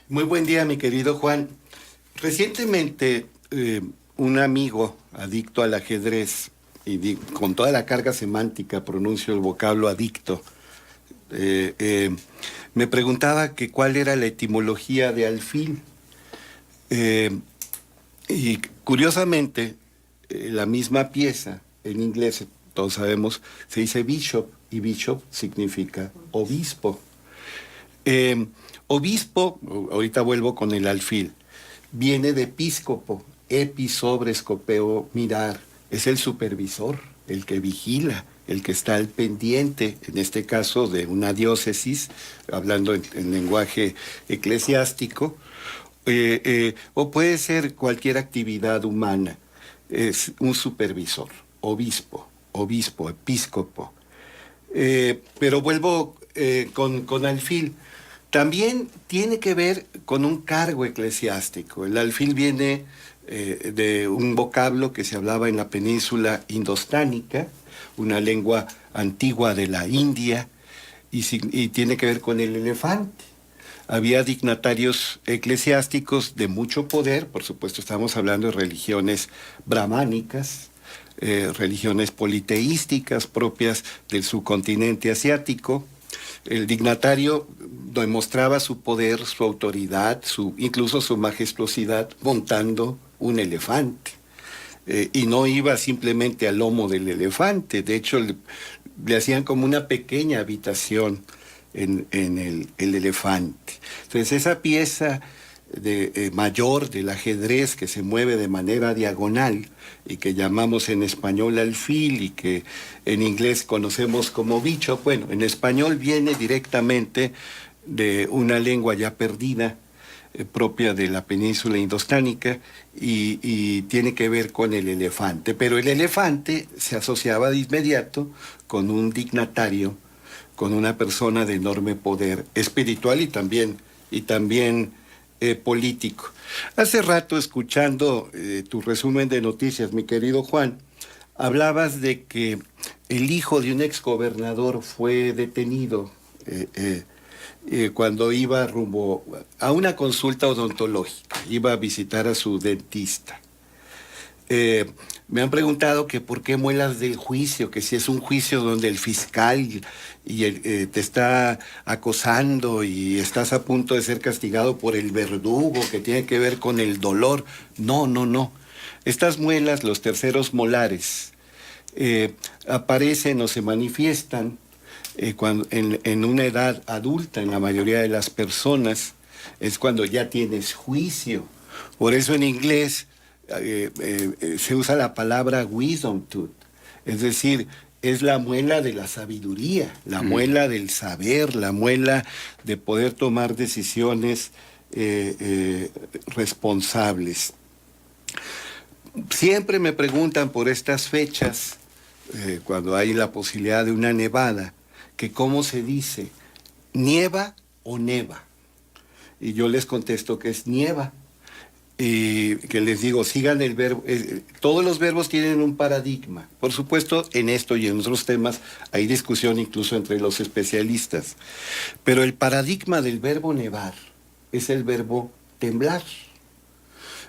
Muy buen día, mi querido Juan. Recientemente, un amigo adicto al ajedrez, y con toda la carga semántica pronuncio el vocablo adicto, eh, eh, me preguntaba que cuál era la etimología de alfil. Eh, y curiosamente, la misma pieza en inglés, todos sabemos, se dice bishop, y bishop significa obispo. Eh, Obispo, ahorita vuelvo con el alfil, viene de episcopo, epi sobre escopeo, mirar, es el supervisor, el que vigila, el que está al pendiente, en este caso de una diócesis, hablando en lenguaje eclesiástico, o puede ser cualquier actividad humana, es un supervisor, obispo, episcopo. Pero vuelvo con alfil. También tiene que ver con un cargo eclesiástico. El alfil viene de un vocablo que se hablaba en la península indostánica, una lengua antigua de la India, y tiene que ver con el elefante. Había dignatarios eclesiásticos de mucho poder, por supuesto estamos hablando de religiones brahmánicas, religiones politeísticas propias del subcontinente asiático. El dignatario demostraba su poder, su autoridad, incluso su majestuosidad montando un elefante. Y no iba simplemente al lomo del elefante, de hecho le hacían como una pequeña habitación en el elefante. Entonces esa pieza mayor del ajedrez que se mueve de manera diagonal y que llamamos en español alfil y que en inglés conocemos como bicho, bueno, en español viene directamente de una lengua ya perdida, propia de la península indostánica y tiene que ver con el elefante. Pero el elefante se asociaba de inmediato con un dignatario, con una persona de enorme poder espiritual y también político. Hace rato, escuchando tu resumen de noticias, mi querido Juan, hablabas de que el hijo de un exgobernador fue detenido cuando iba rumbo a una consulta odontológica, iba a visitar a su dentista. Me han preguntado que por qué muelas del juicio, que si es un juicio donde el fiscal te está acosando y estás a punto de ser castigado por el verdugo, que tiene que ver con el dolor. No, no, no. Estas muelas, los terceros molares, aparecen o se manifiestan en una edad adulta, en la mayoría de las personas, es cuando ya tienes juicio. Por eso en inglés se usa la palabra wisdom tooth, es decir, es la muela de la sabiduría, la muela del saber, la muela de poder tomar decisiones responsables. Siempre me preguntan por estas fechas, cuando hay la posibilidad de una nevada, que cómo se dice, nieva o neva. Y yo les contesto que es nieva. Y que les digo, sigan el verbo. Todos los verbos tienen un paradigma. Por supuesto, en esto y en otros temas hay discusión incluso entre los especialistas. Pero el paradigma del verbo nevar es el verbo temblar.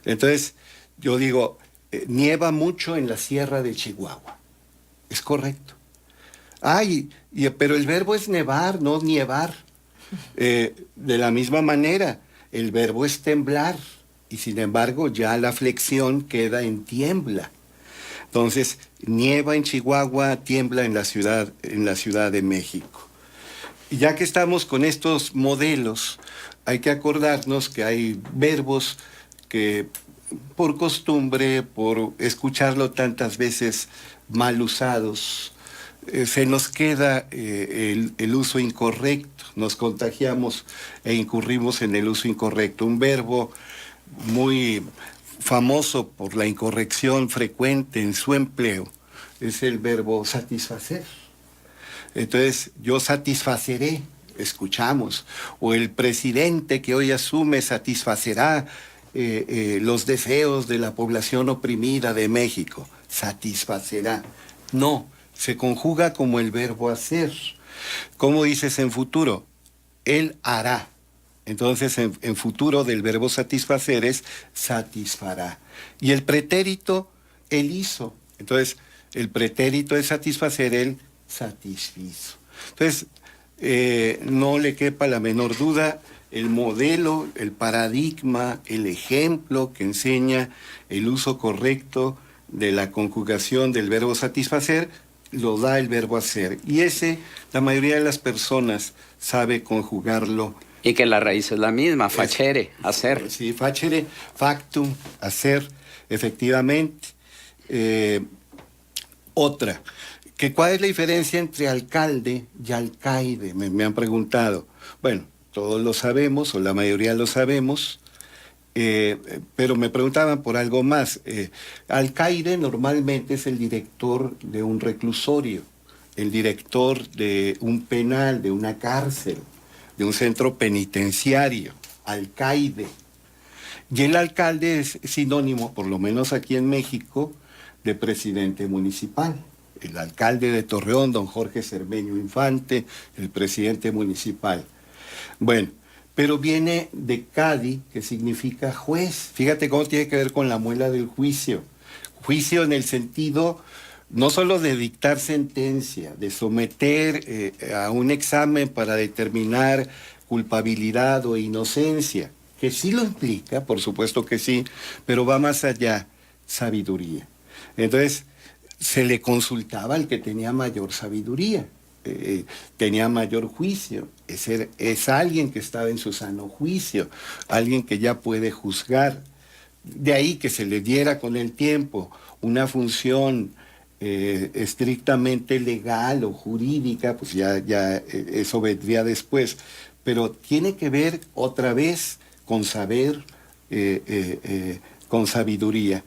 Entonces, yo digo, nieva mucho en la sierra de Chihuahua. Es correcto. Pero el verbo es nevar, no nievar. De la misma manera, el verbo es temblar. Y sin embargo, ya la flexión queda en tiembla. Entonces, nieva en Chihuahua, tiembla en la Ciudad de México. Y ya que estamos con estos modelos, hay que acordarnos que hay verbos que por costumbre, por escucharlo tantas veces mal usados, se nos queda el uso incorrecto, nos contagiamos e incurrimos en el uso incorrecto. Un verbo muy famoso por la incorrección frecuente en su empleo es el verbo satisfacer. Entonces, yo satisfaceré, escuchamos, o el presidente que hoy asume satisfacerá los deseos de la población oprimida de México, satisfacerá. No, se conjuga como el verbo hacer. ¿Cómo dices en futuro? Él hará. Entonces, en futuro del verbo satisfacer es satisfará. Y el pretérito, él hizo. Entonces, el pretérito de satisfacer, él satisfizo. Entonces, no le quepa la menor duda, el modelo, el paradigma, el ejemplo que enseña el uso correcto de la conjugación del verbo satisfacer, lo da el verbo hacer. Y ese, la mayoría de las personas sabe conjugarlo. Y que la raíz es la misma, facere, hacer. Sí, facere, factum, hacer, efectivamente. Otra, que ¿cuál es la diferencia entre alcalde y alcaide? Me han preguntado. Bueno, todos lo sabemos, o la mayoría lo sabemos, pero me preguntaban por algo más. Alcaide normalmente es el director de un reclusorio, el director de un penal, de una cárcel, de un centro penitenciario, alcaide. Y el alcalde es sinónimo, por lo menos aquí en México, de presidente municipal. El alcalde de Torreón, don Jorge Cermeño Infante, el presidente municipal. Bueno, pero viene de cadi, que significa juez. Fíjate cómo tiene que ver con la muela del juicio. Juicio en el sentido no solo de dictar sentencia, de someter a un examen para determinar culpabilidad o inocencia, que sí lo implica, por supuesto que sí, pero va más allá, sabiduría. Entonces, se le consultaba al que tenía mayor sabiduría, tenía mayor juicio, es alguien que estaba en su sano juicio, alguien que ya puede juzgar. De ahí que se le diera con el tiempo una función estrictamente legal o jurídica, pues ya eso vendría después, pero tiene que ver otra vez con saber, con sabiduría.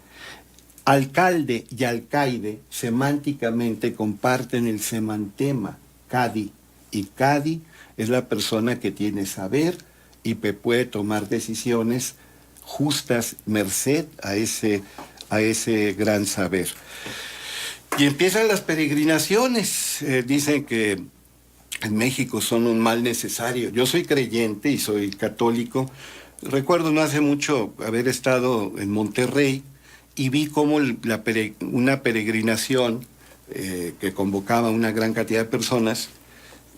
Alcalde y alcaide semánticamente comparten el semantema, cadi, y cadi es la persona que tiene saber y que puede tomar decisiones justas merced a ese gran saber. Y empiezan las peregrinaciones. Dicen que en México son un mal necesario. Yo soy creyente y soy católico. Recuerdo no hace mucho haber estado en Monterrey y vi cómo una peregrinación que convocaba una gran cantidad de personas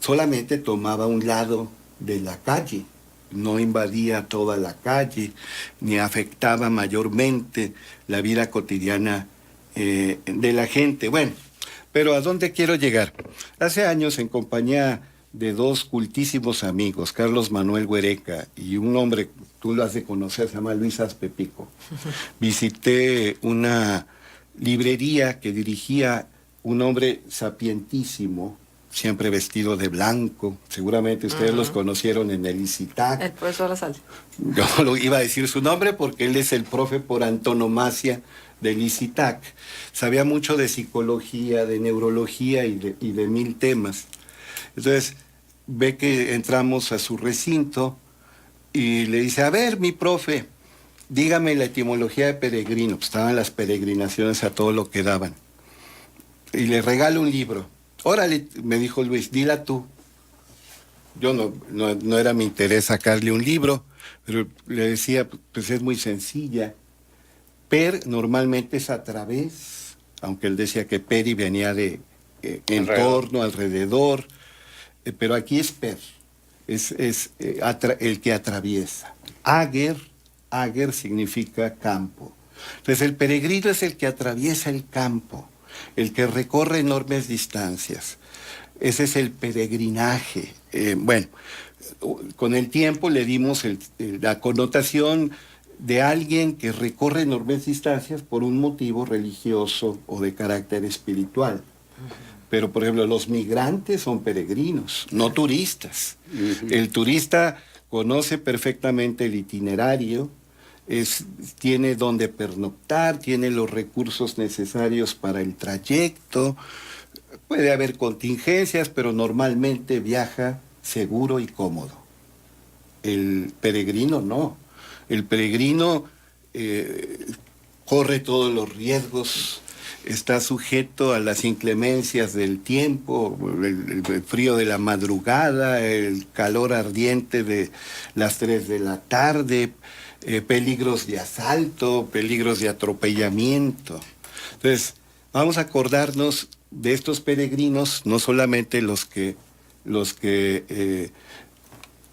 solamente tomaba un lado de la calle, no invadía toda la calle, ni afectaba mayormente la vida cotidiana de la gente. Bueno, pero ¿a dónde quiero llegar? Hace años, en compañía de dos cultísimos amigos, Carlos Manuel Huereca y un hombre, tú lo has de conocer, se llama Luis Aspepico, visité una librería que dirigía un hombre sapientísimo, siempre vestido de blanco. Seguramente ustedes los conocieron en el ICITAC. El profesor Lasalle. Yo lo iba a decir su nombre porque él es el profe por antonomasia del ICITAC. Sabía mucho de psicología, de neurología y de mil temas. Entonces, ve que entramos a su recinto y le dice, a ver, mi profe, dígame la etimología de peregrino. Pues estaban las peregrinaciones a todo lo que daban. Y le regalo un libro. Órale, me dijo Luis, dila tú. Yo no era mi interés sacarle un libro, pero le decía, pues es muy sencilla. Per normalmente es a través, aunque él decía que peri venía de entorno, alrededor, pero aquí es per, es el que atraviesa. Ager significa campo. Entonces el peregrino es el que atraviesa el campo, el que recorre enormes distancias. Ese es el peregrinaje. Bueno, con el tiempo le dimos la connotación de alguien que recorre enormes distancias por un motivo religioso o de carácter espiritual. Pero, por ejemplo, los migrantes son peregrinos, no turistas. El turista conoce perfectamente el itinerario, tiene donde pernoctar, tiene los recursos necesarios para el trayecto. Puede haber contingencias, pero normalmente viaja seguro y cómodo. El peregrino no. El peregrino corre todos los riesgos, está sujeto a las inclemencias del tiempo, el frío de la madrugada, el calor ardiente de las 3 de la tarde, peligros de asalto, peligros de atropellamiento. Entonces, vamos a acordarnos de estos peregrinos, no solamente los que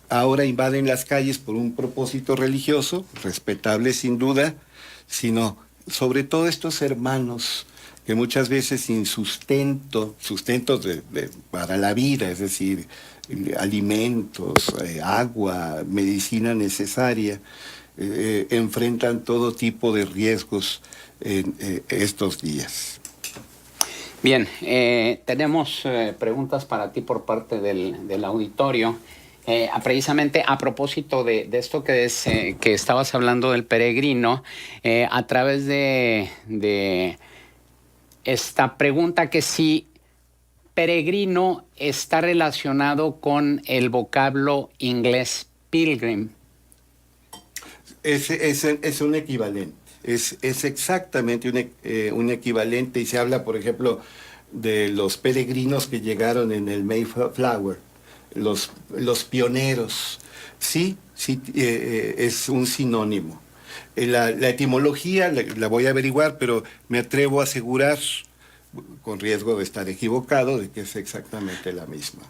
ahora invaden las calles por un propósito religioso, respetable sin duda, sino sobre todo estos hermanos que muchas veces sin sustentos para la vida, es decir, alimentos, agua, medicina necesaria, enfrentan todo tipo de riesgos en estos días. Bien, tenemos preguntas para ti por parte del auditorio. Precisamente a propósito de esto que estabas hablando del peregrino, a través de esta pregunta, que si peregrino está relacionado con el vocablo inglés pilgrim. Es un equivalente, es exactamente un equivalente, y se habla, por ejemplo, de los peregrinos que llegaron en el Mayflower, los pioneros. Sí, es un sinónimo. La etimología la voy a averiguar, pero me atrevo a asegurar, con riesgo de estar equivocado, de que es exactamente la misma.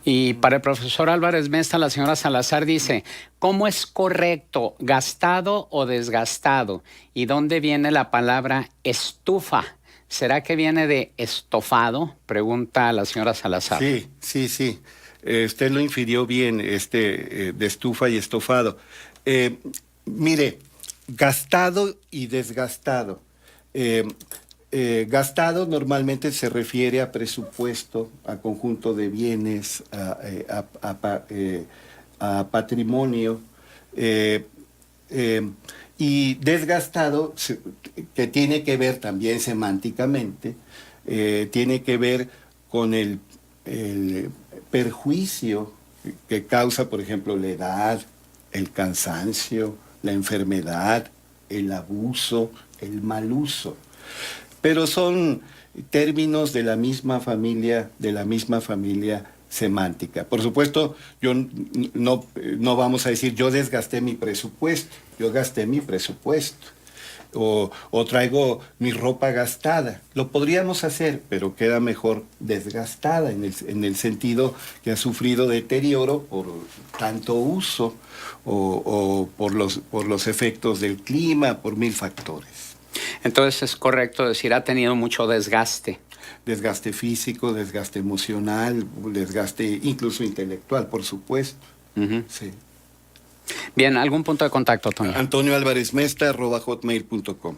Y para el profesor Álvarez Mesta, la señora Salazar dice, ¿cómo es correcto, gastado o desgastado? ¿Y dónde viene la palabra estufa? ¿Será que viene de estofado? Pregunta la señora Salazar. Sí. Usted lo infirió bien, de estufa y estofado. Mire, gastado y desgastado. Gastado normalmente se refiere a presupuesto, a conjunto de bienes, a patrimonio, y desgastado, que tiene que ver también semánticamente, tiene que ver con el perjuicio que causa, por ejemplo, la edad, el cansancio, la enfermedad, el abuso, el mal uso. Pero son términos de la misma familia semántica. Por supuesto, no vamos a decir yo desgasté mi presupuesto, yo gasté mi presupuesto. O traigo mi ropa gastada. Lo podríamos hacer, pero queda mejor desgastada en el sentido que ha sufrido deterioro por tanto uso o por los efectos del clima, por 1000 factores. Entonces es correcto decir, ha tenido mucho desgaste. Desgaste físico, desgaste emocional, desgaste incluso intelectual, por supuesto. Sí. Bien, ¿algún punto de contacto, Antonio? Antonio Álvarez Mesta, @hotmail.com.